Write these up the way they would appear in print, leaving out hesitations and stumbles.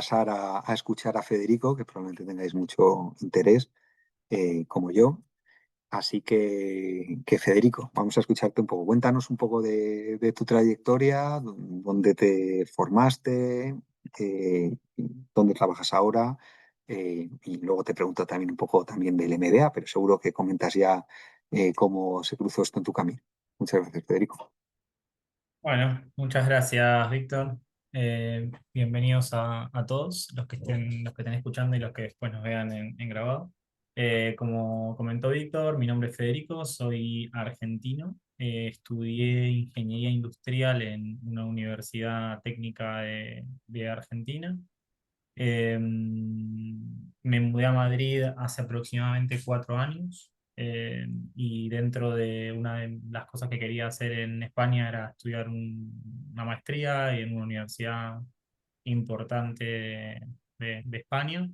pasar a escuchar a Federico, que probablemente tengáis mucho interés, como yo. Así que, Federico, vamos a escucharte un poco. Cuéntanos un poco de tu trayectoria, dónde te formaste, dónde trabajas ahora, y luego te pregunto también un poco también del MBA, pero seguro que comentas ya cómo se cruzó esto en tu camino. Muchas gracias, Federico. Bueno, muchas gracias, Víctor. Bienvenidos a todos los que estén escuchando y los que después nos vean en grabado. Como comentó Víctor, mi nombre es Federico, soy argentino. Estudié ingeniería industrial en una universidad técnica de Argentina. Me mudé a Madrid hace aproximadamente 4 años, y dentro de una de las cosas que quería hacer en España era estudiar una maestría y en una universidad importante de España.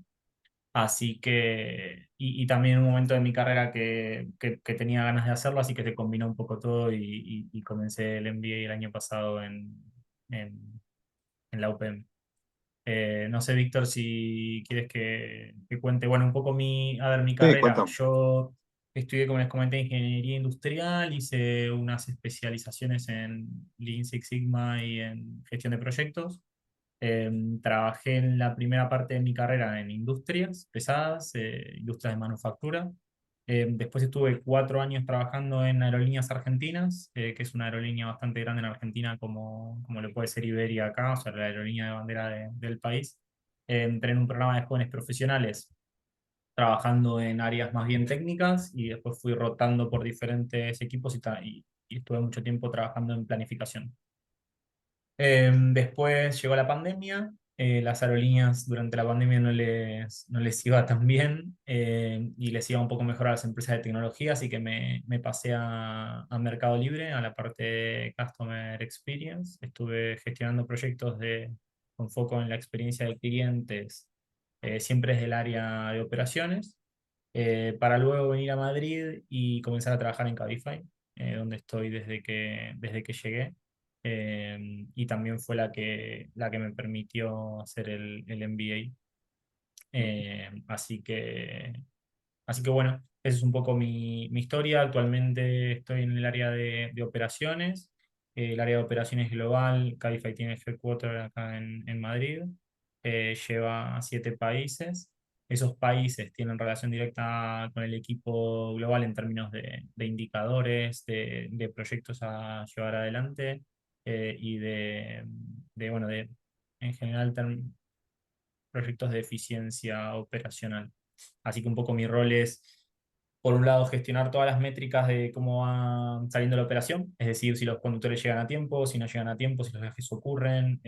Así que, y también en un momento de mi carrera que tenía ganas de hacerlo, así que se combinó un poco todo y comencé el MBA el año pasado en, en la UPM. No sé, Víctor, si quieres que cuente, bueno, un poco mi Sí, carrera. cuéntame. Yo estudié, como les comenté, ingeniería industrial, hice unas especializaciones en Lean Six Sigma y en gestión de proyectos. Trabajé en la primera parte de mi carrera en industrias pesadas, industrias de manufactura. Después estuve 4 años trabajando en Aerolíneas Argentinas, que es una aerolínea bastante grande en Argentina, como lo puede ser Iberia acá, o sea, la aerolínea de bandera del país. Entré en un programa de jóvenes profesionales, trabajando en áreas más bien técnicas, y después fui rotando por diferentes equipos y estuve mucho tiempo trabajando en planificación. Después llegó la pandemia. Las aerolíneas durante la pandemia no les iba tan bien, y les iba un poco mejor a las empresas de tecnología, así que me pasé a Mercado Libre, a la parte de Customer Experience. Estuve gestionando proyectos con foco en la experiencia de clientes, siempre desde el área de operaciones, para luego venir a Madrid y comenzar a trabajar en Cabify, donde estoy desde que llegué. Y también fue la que me permitió hacer el MBA. Así que bueno, esa es un poco mi historia. Actualmente estoy en el área de operaciones. El área de operaciones global, Cabify tiene el headquarter acá en Madrid. Lleva a 7 países. Esos países tienen relación directa con el equipo global en términos de indicadores, de proyectos a llevar adelante, y bueno, en general, proyectos de eficiencia operacional. Así que un poco mi rol es, por un lado, gestionar todas las métricas de cómo va saliendo la operación, es decir, si los conductores llegan a tiempo, si no llegan a tiempo, si los viajes ocurren,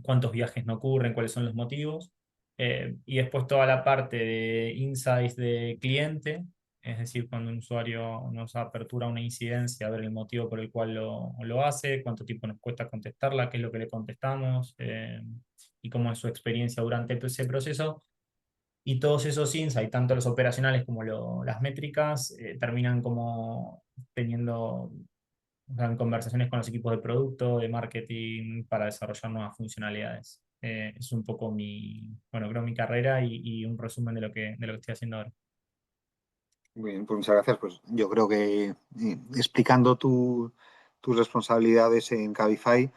cuántos viajes no ocurren, cuáles son los motivos. Y después toda la parte de insights de cliente, es decir, cuando un usuario nos apertura una incidencia, ver el motivo por el cual lo hace, cuánto tiempo nos cuesta contestarla, qué es lo que le contestamos, y cómo es su experiencia durante ese proceso. Y todos esos insights, tanto los operacionales como las métricas, terminan como teniendo, o sea, en conversaciones con los equipos de producto, de marketing, para desarrollar nuevas funcionalidades. Es un poco bueno, creo mi carrera y un resumen de lo que estoy haciendo ahora. Muy bien, pues muchas gracias. Pues yo creo que explicando tus responsabilidades en Cabify,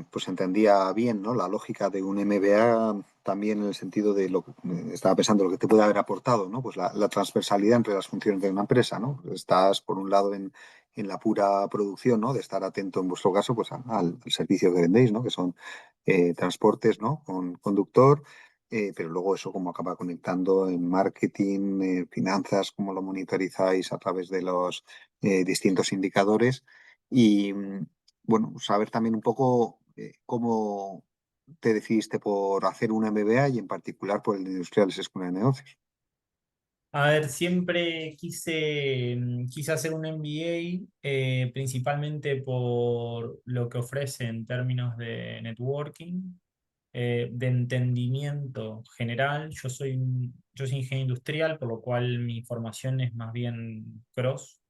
pues entendía bien, ¿no? La lógica de un MBA también en el sentido de lo que estaba pensando, lo que te puede haber aportado, ¿no? Pues la transversalidad entre las funciones de una empresa, ¿no? Estás, por un lado, en la pura producción, ¿no? De estar atento, en vuestro caso, pues al servicio que vendéis, ¿no? Que son transportes, ¿no? Con conductor, pero luego eso como acaba conectando en marketing, finanzas, cómo lo monitorizáis a través de los distintos indicadores y bueno, saber también un poco cómo te decidiste por hacer un MBA y en particular por el de Industriales Escuela de Negocios. A ver, siempre quise hacer un MBA, principalmente por lo que ofrece en términos de networking, de entendimiento general. Yo soy ingeniero industrial, por lo cual mi formación es más bien cross,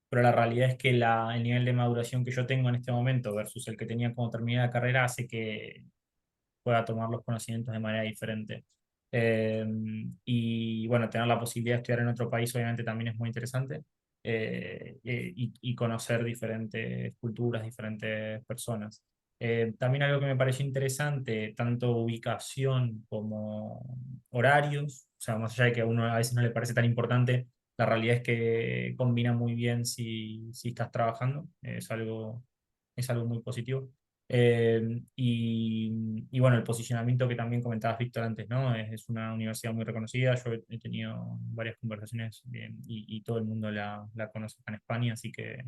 pero la realidad es que el nivel de maduración que yo tengo en este momento versus el que tenía cuando terminé la carrera hace que pueda tomar los conocimientos de manera diferente. Eh, y bueno, tener la posibilidad de estudiar en otro país obviamente también es muy interesante. Y conocer diferentes culturas, diferentes personas. También algo que me pareció interesante, tanto ubicación como horarios, o sea, más allá de que a uno a veces no le parece tan importante, la realidad es que combina muy bien si estás trabajando, es algo muy positivo. Y bueno, el posicionamiento que también comentabas, Víctor, antes, ¿no? Es una universidad muy reconocida, yo he tenido varias conversaciones y todo el mundo la conoce acá en España, así que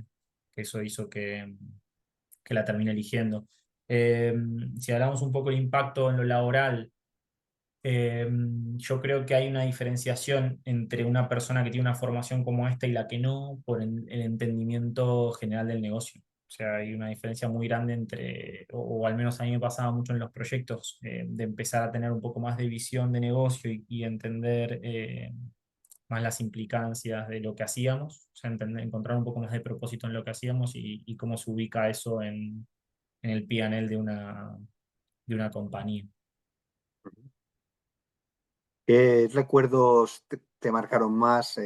eso hizo que la termine eligiendo. Eh, si hablamos un poco del impacto en lo laboral, eh, yo creo que hay una diferenciación entre una persona que tiene una formación como esta y la que no, por el entendimiento general del negocio. O sea, hay una diferencia muy grande entre, o al menos a mí me pasaba mucho en los proyectos, de empezar a tener un poco más de visión de negocio y entender más las implicancias de lo que hacíamos, o sea, encontrar un poco más de propósito en lo que hacíamos y cómo se ubica eso en el P&L de una compañía. ¿Qué recuerdos te marcaron más?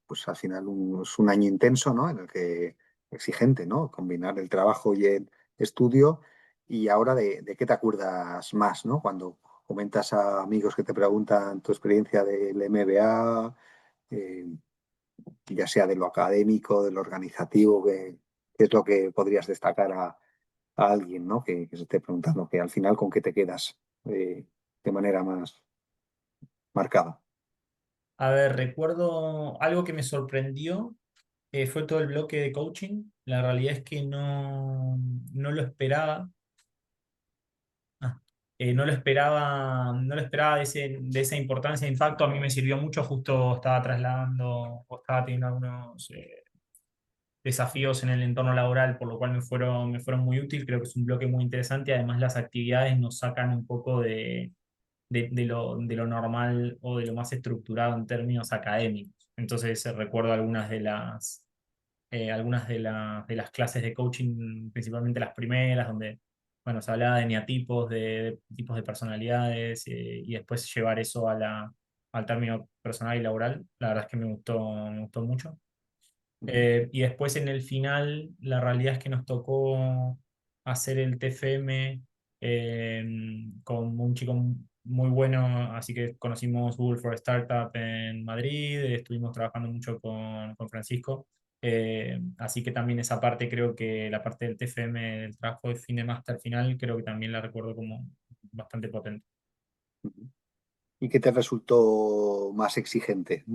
Pues al final es un año intenso, ¿no? En el que exigente, ¿no? Combinar el trabajo y el estudio. Y ahora de qué te acuerdas más, ¿no? Cuando comentas a amigos que te preguntan tu experiencia del MBA, eh, ya sea de lo académico, de lo organizativo, qué es lo que podrías destacar a alguien, ¿no? Que se esté preguntando que al final con qué te quedas de manera más marcada. A ver, recuerdo algo que me sorprendió, fue todo el bloque de coaching. La realidad es que no lo esperaba. Ah, no lo esperaba de esa importancia de impacto. A mí me sirvió mucho, justo estaba trasladando o estaba teniendo algunos desafíos en el entorno laboral, por lo cual me fueron muy útil. Creo que es un bloque muy interesante. Además, las actividades nos sacan un poco de lo normal o de lo más estructurado en términos académicos. Entonces, recuerdo de las clases de coaching, principalmente las primeras, donde bueno, se hablaba de neatipos, de tipos de personalidades, y después llevar eso al término personal y laboral. La verdad es que me gustó mucho. Y después en el final, la realidad es que nos tocó hacer el TFM con un chico muy bueno, así que conocimos Google for Startup en Madrid, estuvimos trabajando mucho con Francisco, así que también esa parte, creo que la parte del TFM, el trabajo de fin de máster final, creo que también la recuerdo como bastante potente. ¿Y qué te resultó más exigente?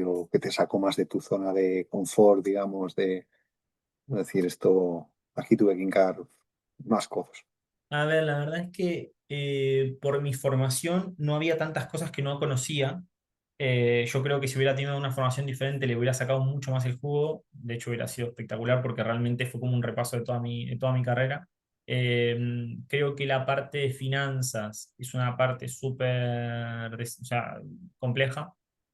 O que te sacó más de tu zona de confort, digamos, de decir esto, aquí tuve que hincar más codos. A ver, la verdad es que por mi formación no había tantas cosas que no conocía. Yo creo que si hubiera tenido una formación diferente le hubiera sacado mucho más el jugo. De hecho, hubiera sido espectacular porque realmente fue como un repaso de toda mi carrera. Creo que la parte de finanzas es una parte súper, o sea, compleja.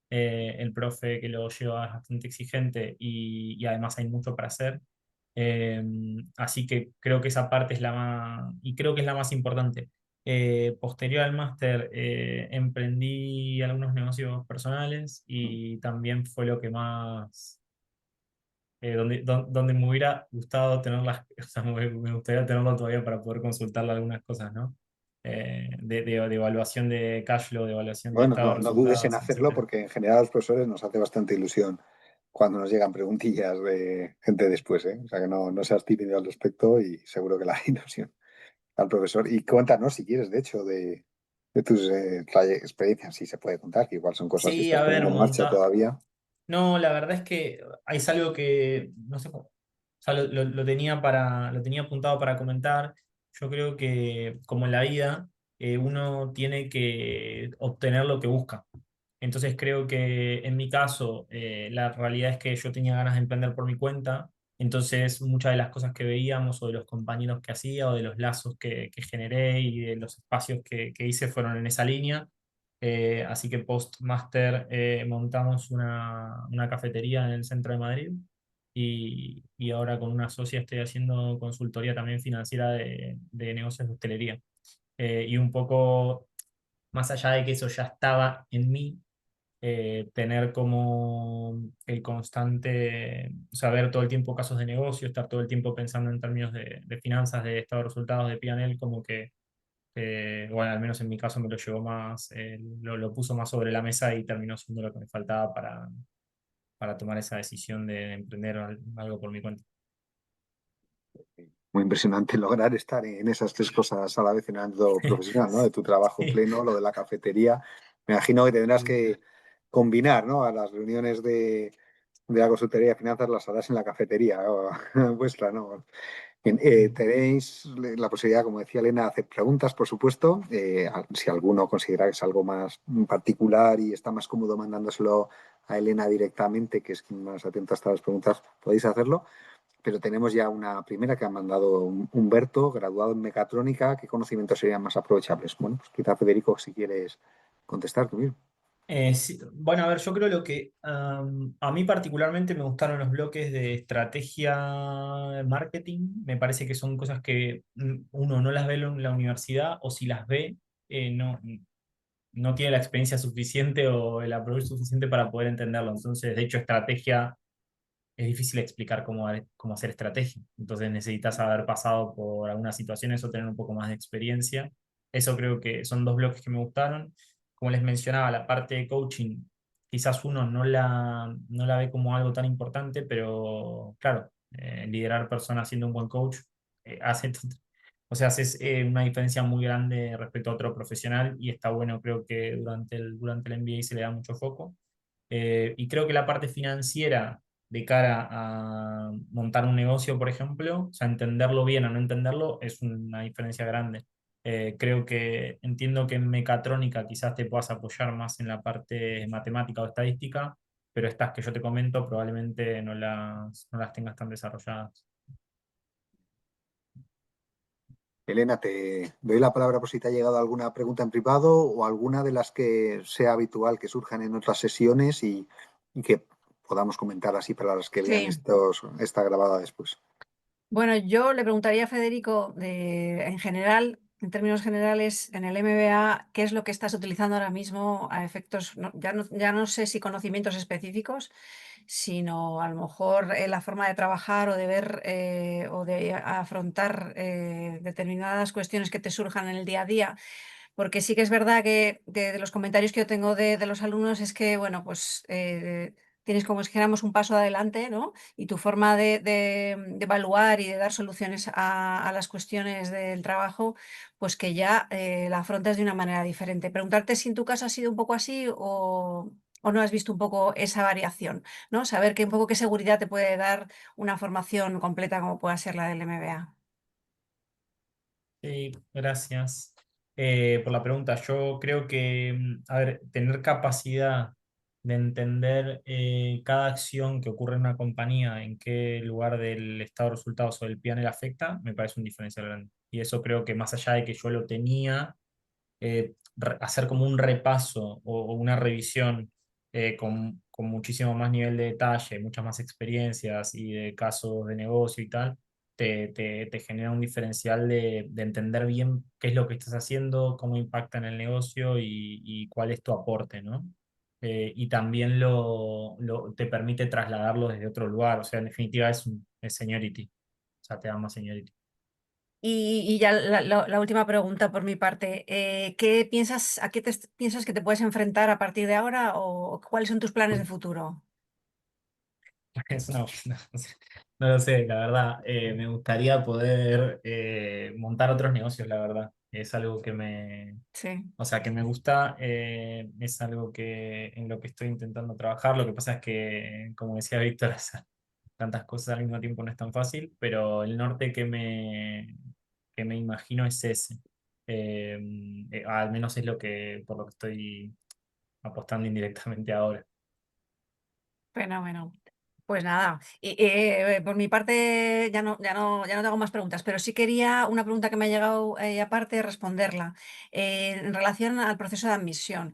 El profe que lo lleva es bastante exigente y además hay mucho para hacer. Eh, Así que creo que esa parte es la más, y creo que es la más importante. Posterior al máster, emprendí algunos negocios personales y también fue lo que más, donde me hubiera gustado tener las, o sea, me gustaría tenerlo todavía para poder consultarle algunas cosas, ¿no? De evaluación de cash flow, de evaluación de Bueno, estado de no dudes en resultados, hacerlo etcétera. porque en general a los profesores nos hace bastante ilusión cuando nos llegan preguntillas de gente después, ¿eh? O sea que no seas tímido al respecto y seguro que la hay ilusión al profesor. Y cuéntanos si quieres, de hecho, de tus experiencias, si se puede contar, que igual son cosas que Sí, estás a ver, poniendo en marcha todavía. No, la verdad es que es algo que, no sé cómo, o sea, lo tenía apuntado para comentar. Yo creo que, como en la vida, uno tiene que obtener lo que busca. Entonces creo que en mi caso, la realidad es que yo tenía ganas de emprender por mi cuenta. Entonces muchas de las cosas que veíamos o de los compañeros que hacía o de los lazos que generé y de los espacios que hice fueron en esa línea. Así que post-master montamos una cafetería en el centro de Madrid y ahora con una socia estoy haciendo consultoría también financiera de negocios de hostelería. Y un poco, más allá de que eso ya estaba en mí, tener como el constante, saber todo el tiempo casos de negocio, estar todo el tiempo pensando en términos de finanzas, de estado de resultados, de P&L, como que, bueno, al menos en mi caso me lo llevó más, lo puso más sobre la mesa y terminó siendo lo que me faltaba para tomar esa decisión de emprender algo por mi cuenta. Muy impresionante lograr estar en esas tres cosas a la vez en el ámbito profesional, ¿no? De tu trabajo Sí. pleno, lo de la cafetería. Me imagino que tendrás Sí. que combinar, ¿no? A las reuniones de la consultoría de finanzas las harás en la cafetería vuestra, ¿no? Bien, tenéis la posibilidad, como decía Elena, de hacer preguntas, por supuesto. Si alguno considera que es algo más particular y está más cómodo mandándoselo a Elena directamente, que es quien más atenta a las preguntas, podéis hacerlo. Pero tenemos ya una primera que ha mandado Humberto, graduado en mecatrónica. ¿Qué conocimientos serían más aprovechables? Bueno, pues quizá Federico, si quieres contestar tú mismo. Sí, bueno, a ver, yo creo lo que a mí particularmente me gustaron los bloques de estrategia marketing. Me parece que son cosas que uno no las ve en la universidad o si las ve, no tiene la experiencia suficiente o el approach suficiente para poder entenderlo. Entonces, de hecho, estrategia es difícil explicar cómo hacer estrategia. Entonces necesitas haber pasado por algunas situaciones o tener un poco más de experiencia. Eso creo que son dos bloques que me gustaron. Como les mencionaba, la parte de coaching, quizás uno no la ve como algo tan importante, pero claro, liderar personas siendo un buen coach hace, o sea, haces una diferencia muy grande respecto a otro profesional y está bueno, creo que durante el MBA se le da mucho foco. Y creo que la parte financiera de cara a montar un negocio, por ejemplo, o sea, entenderlo bien o no entenderlo es una diferencia grande. Creo que entiendo que en mecatrónica quizás te puedas apoyar más en la parte matemática o estadística, pero estas que yo te comento probablemente no las tengas tan desarrolladas. Elena, te doy la palabra por si te ha llegado alguna pregunta en privado o alguna de las que sea habitual que surjan en otras sesiones y que podamos comentar así para las que vean Sí. esta grabada después. Bueno, yo le preguntaría a Federico, en general, en términos generales, en el MBA, ¿qué es lo que estás utilizando ahora mismo a efectos, ya no sé si conocimientos específicos, sino a lo mejor la forma de trabajar o de ver o de afrontar determinadas cuestiones que te surjan en el día a día? Porque sí que es verdad que de los comentarios que yo tengo de los alumnos es que, bueno, pues tienes como si dijéramos un paso adelante, ¿no? Y tu forma de evaluar y de dar soluciones a las cuestiones del trabajo, pues que ya la afrontas de una manera diferente. Preguntarte si en tu caso ha sido un poco así o no has visto un poco esa variación, ¿no? Saber un poco qué seguridad te puede dar una formación completa como pueda ser la del MBA. Sí, gracias por la pregunta. Yo creo que, a ver, tener capacidad de entender cada acción que ocurre en una compañía, en qué lugar del estado de resultados o del P&L afecta, me parece un diferencial grande. Y eso creo que más allá de que yo lo tenía, hacer como un repaso o una revisión con muchísimo más nivel de detalle, muchas más experiencias y de casos de negocio y tal, te genera un diferencial de entender bien qué es lo que estás haciendo, cómo impacta en el negocio y cuál es tu aporte, ¿no? Y también te permite trasladarlo desde otro lugar, o sea, en definitiva es seniority, o sea, te da más seniority. Y ya la última pregunta por mi parte. ¿Qué piensas, a qué piensas que te puedes enfrentar a partir de ahora o cuáles son tus planes de futuro? No lo sé, la verdad. Me gustaría poder montar otros negocios, la verdad. Es algo Sí. o sea, que me gusta, es algo en lo que estoy intentando trabajar. Lo que pasa es que, como decía Víctor, hacer tantas cosas al mismo tiempo no es tan fácil, pero el norte que me imagino es ese. Eh, Al menos es por lo que estoy apostando indirectamente ahora. Fenómeno. Pues nada, por mi parte ya no te hago más preguntas, pero sí quería una pregunta que me ha llegado aparte responderla. En relación al proceso de admisión.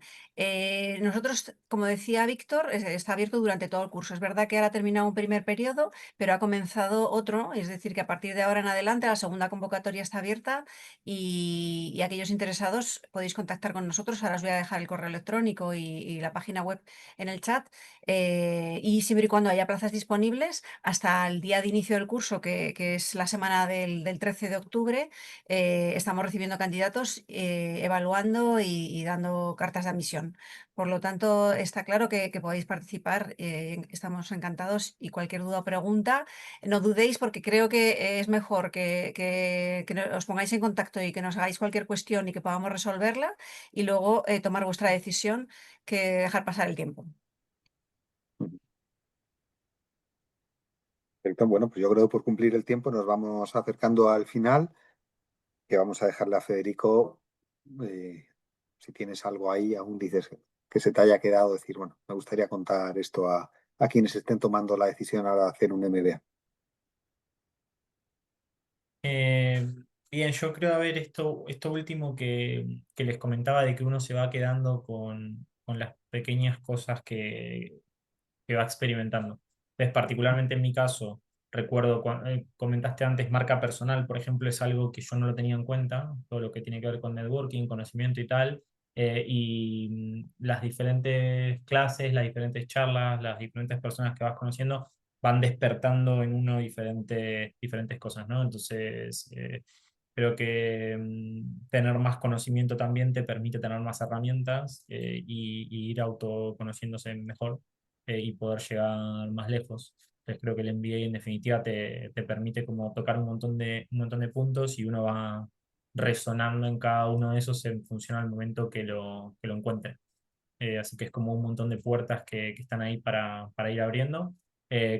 Nosotros, como decía Víctor, está abierto durante todo el curso. Es verdad que ahora ha terminado un primer periodo, pero ha comenzado otro, es decir, que a partir de ahora en adelante la segunda convocatoria está abierta y aquellos interesados podéis contactar con nosotros. Ahora os voy a dejar el correo electrónico y la página web en el chat. Y siempre y cuando haya plazas disponibles, hasta el día de inicio del curso, que es la semana del 13 de octubre, estamos recibiendo candidatos, evaluando y dando cartas de admisión. Por lo tanto, está claro que podéis participar, estamos encantados y cualquier duda o pregunta, no dudéis porque creo que es mejor que os pongáis en contacto y que nos hagáis cualquier cuestión y que podamos resolverla y luego tomar vuestra decisión que dejar pasar el tiempo. Perfecto. Bueno, pues yo creo que por cumplir el tiempo nos vamos acercando al final, que vamos a dejarle a Federico, eh, si tienes algo ahí, aún dices que se te haya quedado, decir, bueno, me gustaría contar esto a quienes estén tomando la decisión ahora de hacer un MBA. Eh, Bien, yo creo, a ver, esto último que les comentaba de que uno se va quedando con las pequeñas cosas que va experimentando. Entonces, particularmente en mi caso, recuerdo cuando comentaste antes, marca personal, por ejemplo, es algo que yo no lo tenía en cuenta, todo lo que tiene que ver con networking, conocimiento y tal, las diferentes clases, las diferentes charlas, las diferentes personas que vas conociendo van despertando en uno diferentes cosas, ¿no? Entonces, creo que tener más conocimiento también te permite tener más herramientas y ir autoconociéndose mejor y poder llegar más lejos. Entonces creo que el MBA en definitiva te permite como tocar un montón de puntos y uno va resonando en cada uno de esos en función al momento que lo encuentre. Así que es como un montón de puertas que están ahí para ir abriendo.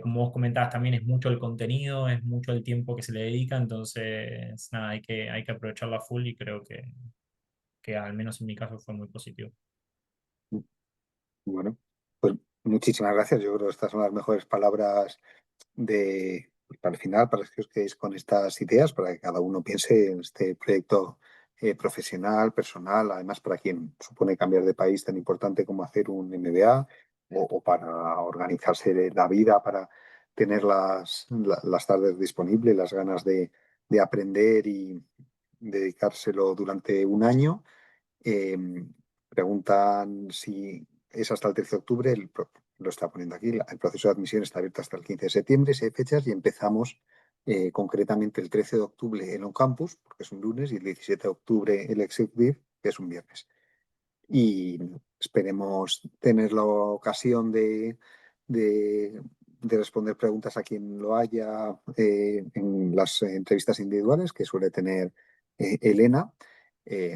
Como vos comentabas, también es mucho el contenido, es mucho el tiempo que se le dedica, entonces nada, hay que aprovecharlo a full y creo que al menos en mi caso fue muy positivo. Bueno, pues muchísimas gracias. Yo creo que estas son las mejores palabras para el final, para que os quedéis con estas ideas, para que cada uno piense en este proyecto profesional, personal, además para quien supone cambiar de país tan importante como hacer un MBA o para organizarse la vida, para tener las tardes disponibles, las ganas de aprender y dedicárselo durante un año. Eh, Preguntan si es hasta el 13 de octubre, lo está poniendo aquí, el proceso de admisión está abierto hasta el 15 de septiembre, si hay fechas, y empezamos concretamente el 13 de octubre en On Campus, porque es un lunes, y el 17 de octubre el Executive, que es un viernes. Y esperemos tener la ocasión de responder preguntas a quien lo haya en las entrevistas individuales que suele tener Elena.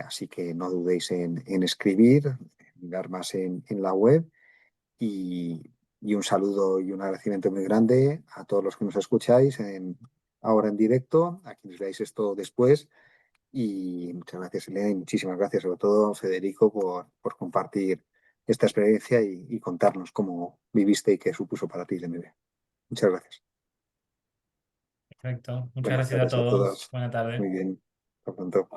Así que no dudéis en escribir, en mirar más en la web y, y un saludo y un agradecimiento muy grande a todos los que nos escucháis ahora en directo, a quienes veáis esto después. Y muchas gracias, Elena, y muchísimas gracias, sobre todo, Federico, por compartir esta experiencia y contarnos cómo viviste y qué supuso para ti el MBA. Muchas gracias. Perfecto. Muchas Buenas gracias a tardes a todos. todos. Buena tarde. Muy bien. Hasta pronto.